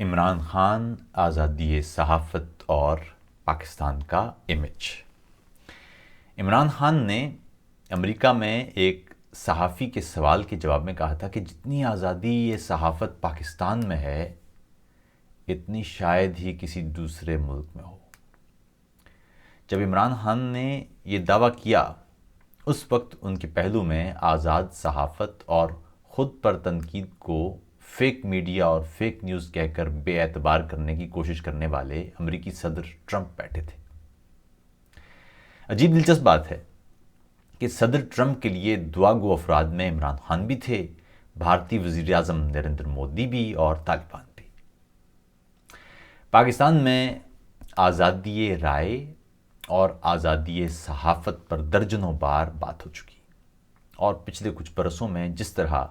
عمران خان، آزادی صحافت اور پاکستان کا امیج۔ عمران خان نے امریکہ میں ایک صحافی کے سوال کے جواب میں کہا تھا کہ جتنی آزادی یہ صحافت پاکستان میں ہے اتنی شاید ہی کسی دوسرے ملک میں ہو۔ جب عمران خان نے یہ دعویٰ کیا اس وقت ان کے پہلو میں آزاد صحافت اور خود پر تنقید کو فیک میڈیا اور فیک نیوز کہہ کر بے اعتبار کرنے کی کوشش کرنے والے امریکی صدر ٹرمپ بیٹھے تھے۔ عجیب دلچسپ بات ہے کہ صدر ٹرمپ کے لیے دعا گو افراد میں عمران خان بھی تھے، بھارتی وزیر اعظم نریندر مودی بھی اور طالبان بھی۔ پاکستان میں آزادی رائے اور آزادی صحافت پر درجنوں بار بات ہو چکی، اور پچھلے کچھ برسوں میں جس طرح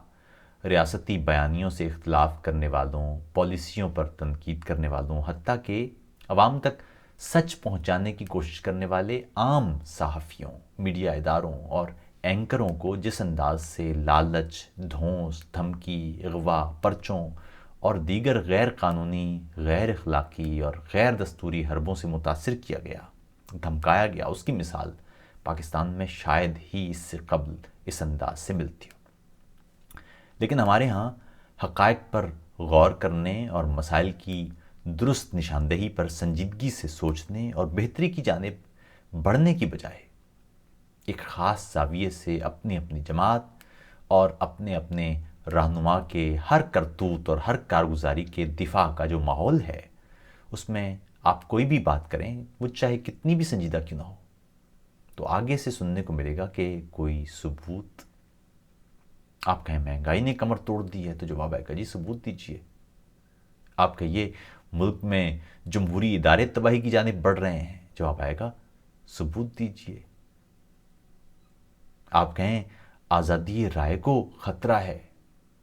ریاستی بیانیوں سے اختلاف کرنے والوں، پالیسیوں پر تنقید کرنے والوں، حتیٰ کہ عوام تک سچ پہنچانے کی کوشش کرنے والے عام صحافیوں، میڈیا اداروں اور اینکروں کو جس انداز سے لالچ، دھونس، دھمکی، اغوا، پرچوں اور دیگر غیر قانونی، غیر اخلاقی اور غیر دستوری حربوں سے متاثر کیا گیا، دھمکایا گیا، اس کی مثال پاکستان میں شاید ہی اس سے قبل اس انداز سے ملتی ہو۔ لیکن ہمارے ہاں حقائق پر غور کرنے اور مسائل کی درست نشاندہی پر سنجیدگی سے سوچنے اور بہتری کی جانب بڑھنے کی بجائے ایک خاص زاویے سے اپنی اپنی جماعت اور اپنے اپنے رہنما کے ہر کرتوت اور ہر کارگزاری کے دفاع کا جو ماحول ہے، اس میں آپ کوئی بھی بات کریں، وہ چاہے کتنی بھی سنجیدہ کیوں نہ ہو، تو آگے سے سننے کو ملے گا کہ کوئی ثبوت۔ آپ کہیں مہنگائی نے کمر توڑ دی ہے، تو جواب آئے گا جی ثبوت دیجیے۔ آپ کہیے ملک میں جمہوری ادارے تباہی کی جانب بڑھ رہے ہیں، جواب آئے گا ثبوت دیجیے۔ آپ کہیں آزادی رائے کو خطرہ ہے،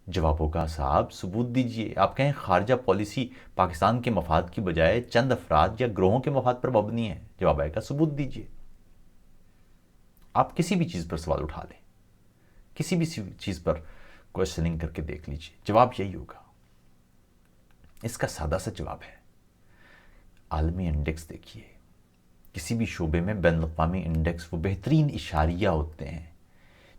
جواب ہوگا صاحب ثبوت دیجیے۔ آپ کہیں خارجہ پالیسی پاکستان کے مفاد کی بجائے چند افراد یا گروہوں کے مفاد پر مبنی ہے، جواب آئے گا ثبوت دیجیے۔ آپ کسی بھی چیز پر سوال اٹھا لیں، کسی بھی چیز پر کوشچننگ کر کے دیکھ لیجیے، جواب یہی ہوگا۔ اس کا سادہ سا جواب ہے، عالمی انڈیکس دیکھیے، کسی بھی شعبے میں بین الاقوامی انڈیکس وہ بہترین اشاریہ ہوتے ہیں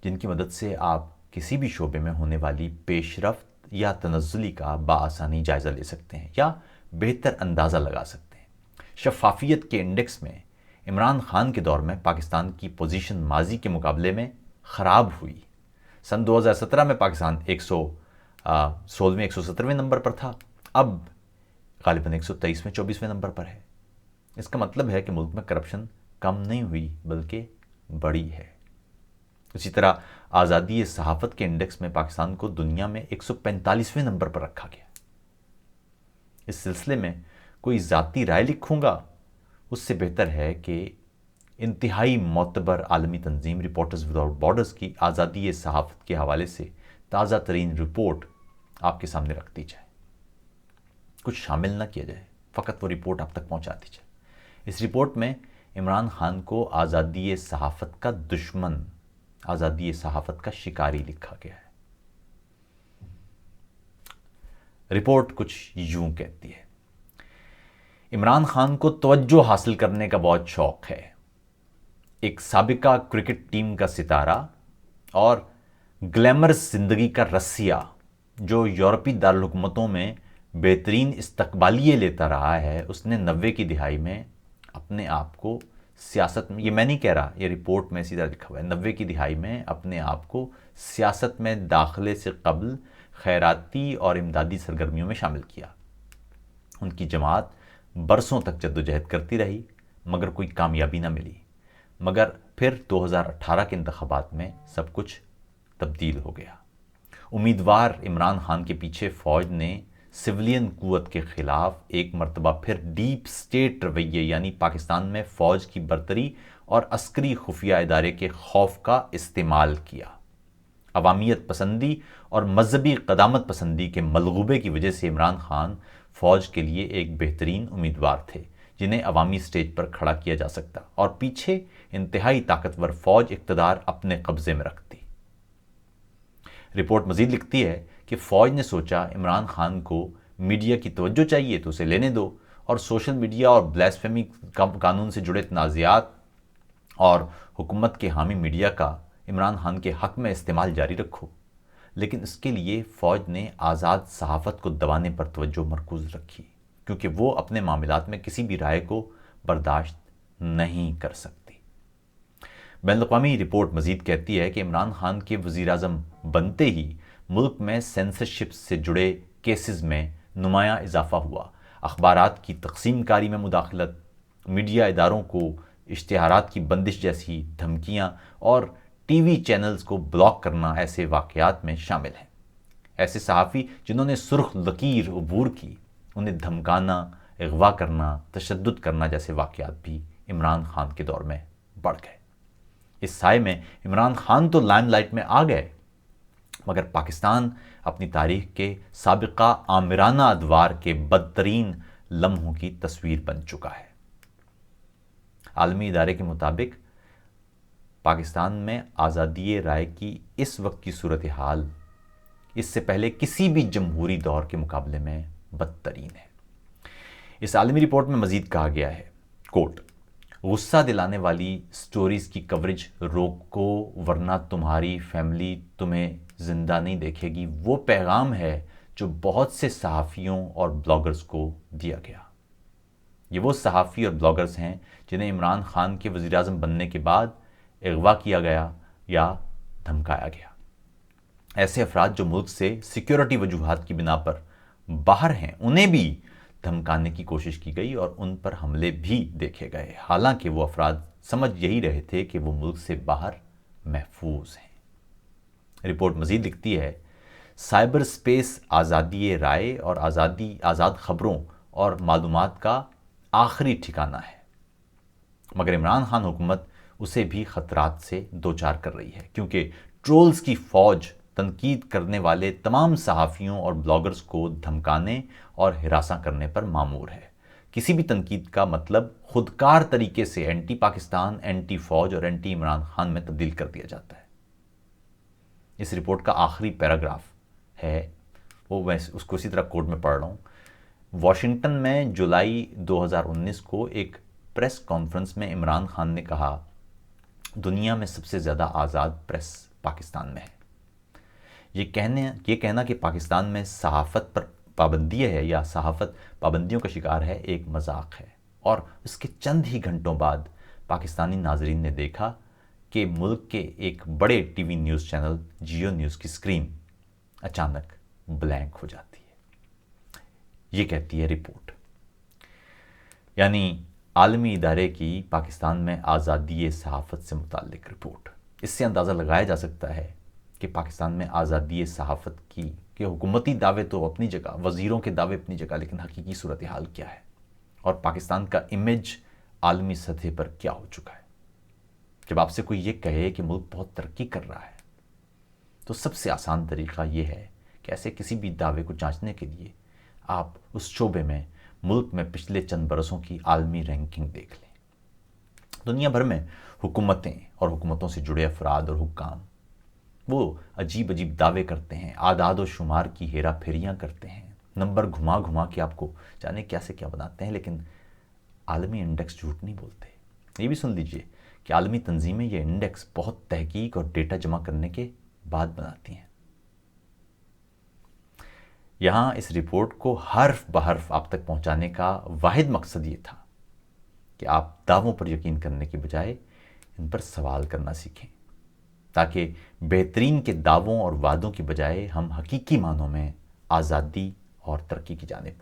جن کی مدد سے آپ کسی بھی شعبے میں ہونے والی پیش رفت یا تنزلی کا بآسانی جائزہ لے سکتے ہیں یا بہتر اندازہ لگا سکتے ہیں۔ شفافیت کے انڈیکس میں عمران خان کے دور میں پاکستان کی پوزیشن ماضی کے مقابلے میں خراب ہوئی۔ سن 2017 میں پاکستان 116ویں 117ویں نمبر پر تھا، اب غالباً 123ویں 24ویں نمبر پر ہے۔ اس کا مطلب ہے کہ ملک میں کرپشن کم نہیں ہوئی بلکہ بڑی ہے۔ اسی طرح آزادی صحافت کے انڈیکس میں پاکستان کو دنیا میں 145ویں نمبر پر رکھا گیا۔ اس سلسلے میں کوئی ذاتی رائے لکھوں گا اس سے بہتر ہے کہ انتہائی معتبر عالمی تنظیم رپورٹرز وداؤٹ بارڈرز کی آزادی صحافت کے حوالے سے تازہ ترین رپورٹ آپ کے سامنے رکھ دی جائے، کچھ شامل نہ کیا جائے، فقط وہ رپورٹ آپ تک پہنچا دی جائے۔ اس رپورٹ میں عمران خان کو آزادی صحافت کا دشمن، آزادی صحافت کا شکاری لکھا گیا ہے۔ رپورٹ کچھ یوں کہتی ہے: عمران خان کو توجہ حاصل کرنے کا بہت شوق ہے۔ ایک سابقہ کرکٹ ٹیم کا ستارہ اور گلیمرس زندگی کا رسیا جو یورپی دارالحکومتوں میں بہترین استقبالیے لیتا رہا ہے، اس نے 90 کی دہائی میں اپنے آپ کو سیاست میں، یہ میں نہیں کہہ رہا، یہ رپورٹ میں سیدھا لکھا ہوا ہے، 90 کی دہائی میں اپنے آپ کو سیاست میں داخلے سے قبل خیراتی اور امدادی سرگرمیوں میں شامل کیا۔ ان کی جماعت برسوں تک جدوجہد کرتی رہی مگر کوئی کامیابی نہ ملی، مگر پھر 2018 کے انتخابات میں سب کچھ تبدیل ہو گیا۔ امیدوار عمران خان کے پیچھے فوج نے سولین قوت کے خلاف ایک مرتبہ پھر ڈیپ سٹیٹ رویے یعنی پاکستان میں فوج کی برتری اور عسکری خفیہ ادارے کے خوف کا استعمال کیا۔ عوامیت پسندی اور مذہبی قدامت پسندی کے ملغوبے کی وجہ سے عمران خان فوج کے لیے ایک بہترین امیدوار تھے جنہیں عوامی سٹیج پر کھڑا کیا جا سکتا اور پیچھے انتہائی طاقتور فوج اقتدار اپنے قبضے میں رکھتی۔ رپورٹ مزید لکھتی ہے کہ فوج نے سوچا عمران خان کو میڈیا کی توجہ چاہیے تو اسے لینے دو، اور سوشل میڈیا اور بلیسفیمی قانون سے جڑے تنازعات اور حکومت کے حامی میڈیا کا عمران خان کے حق میں استعمال جاری رکھو، لیکن اس کے لیے فوج نے آزاد صحافت کو دبانے پر توجہ مرکوز رکھی، کیونکہ وہ اپنے معاملات میں کسی بھی رائے کو برداشت نہیں کر سکتی۔ بین الاقوامی رپورٹ مزید کہتی ہے کہ عمران خان کے وزیر اعظم بنتے ہی ملک میں سینسرشپ سے جڑے کیسز میں نمایاں اضافہ ہوا۔ اخبارات کی تقسیم کاری میں مداخلت، میڈیا اداروں کو اشتہارات کی بندش جیسی دھمکیاں اور ٹی وی چینلز کو بلاک کرنا ایسے واقعات میں شامل ہیں۔ ایسے صحافی جنہوں نے سرخ لکیر عبور کی، انہیں دھمکانا، اغوا کرنا، تشدد کرنا جیسے واقعات بھی عمران خان کے دور میں بڑھ گئے۔ اس سائے میں عمران خان تو لائم لائٹ میں آ گئے، مگر پاکستان اپنی تاریخ کے سابقہ آمرانہ ادوار کے بدترین لمحوں کی تصویر بن چکا ہے۔ عالمی ادارے کے مطابق پاکستان میں آزادی رائے کی اس وقت کی صورتحال اس سے پہلے کسی بھی جمہوری دور کے مقابلے میں بدترین ہے۔ اس عالمی رپورٹ میں مزید کہا گیا ہے، کوٹ، غصہ دلانے والی سٹوریز کی کوریج روکو ورنہ تمہاری فیملی تمہیں زندہ نہیں دیکھے گی، وہ پیغام ہے جو بہت سے صحافیوں اور بلاگرز کو دیا گیا۔ یہ وہ صحافی اور بلاگرز ہیں جنہیں عمران خان کے وزیر اعظم بننے کے بعد اغوا کیا گیا یا دھمکایا گیا۔ ایسے افراد جو ملک سے سیکیورٹی وجوہات کی بنا پر باہر ہیں، انہیں بھی دھمکانے کی کوشش کی گئی اور ان پر حملے بھی دیکھے گئے، حالانکہ وہ افراد سمجھ یہی رہے تھے کہ وہ ملک سے باہر محفوظ ہیں۔ رپورٹ مزید لکھتی ہے، سائبر سپیس آزادی رائے اور آزاد خبروں اور معلومات کا آخری ٹھکانہ ہے، مگر عمران خان حکومت اسے بھی خطرات سے دوچار کر رہی ہے، کیونکہ ٹرولز کی فوج تنقید کرنے والے تمام صحافیوں اور بلاگرز کو دھمکانے اور ہراساں کرنے پر مامور ہے۔ کسی بھی تنقید کا مطلب خودکار طریقے سے اینٹی پاکستان، اینٹی فوج اور اینٹی عمران خان میں تبدیل کر دیا جاتا ہے۔ اس رپورٹ کا آخری پیراگراف ہے، وہ میں اس کو اسی طرح کوڈ میں پڑھ رہا ہوں۔ واشنگٹن میں جولائی 2019 کو ایک پریس کانفرنس میں عمران خان نے کہا، دنیا میں سب سے زیادہ آزاد پریس پاکستان میں ہے۔ یہ کہنا کہ پاکستان میں صحافت پر پابندی ہے یا صحافت پابندیوں کا شکار ہے، ایک مذاق ہے، اور اس کے چند ہی گھنٹوں بعد پاکستانی ناظرین نے دیکھا کہ ملک کے ایک بڑے TV news channel Geo news کی سکرین اچانک بلینک ہو جاتی ہے۔ یہ کہتی ہے رپورٹ، یعنی عالمی ادارے کی پاکستان میں آزادی صحافت سے متعلق رپورٹ۔ اس سے اندازہ لگایا جا سکتا ہے کہ پاکستان میں آزادی صحافت کی کہ حکومتی دعوے تو اپنی جگہ، وزیروں کے دعوے اپنی جگہ، لیکن حقیقی صورتحال کیا ہے اور پاکستان کا امیج عالمی سطح پر کیا ہو چکا ہے۔ جب آپ سے کوئی یہ کہے کہ ملک بہت ترقی کر رہا ہے، تو سب سے آسان طریقہ یہ ہے کہ ایسے کسی بھی دعوے کو جانچنے کے لیے آپ اس شعبے میں ملک میں پچھلے چند برسوں کی عالمی رینکنگ دیکھ لیں۔ دنیا بھر میں حکومتیں اور حکومتوں سے جڑے افراد اور حکام وہ عجیب عجیب دعوے کرتے ہیں، اعداد و شمار کی ہیرا پھیریاں کرتے ہیں، نمبر گھما گھما کے آپ کو جانے کیا سے کیا بناتے ہیں، لیکن عالمی انڈیکس جھوٹ نہیں بولتے۔ یہ بھی سن لیجئے کہ عالمی تنظیمیں یہ انڈیکس بہت تحقیق اور ڈیٹا جمع کرنے کے بعد بناتی ہیں۔ یہاں اس رپورٹ کو حرف بحرف آپ تک پہنچانے کا واحد مقصد یہ تھا کہ آپ دعووں پر یقین کرنے کے بجائے ان پر سوال کرنا سیکھیں، تاکہ بہترین کے دعووں اور وعدوں کی بجائے ہم حقیقی معنوں میں آزادی اور ترقی کی جانب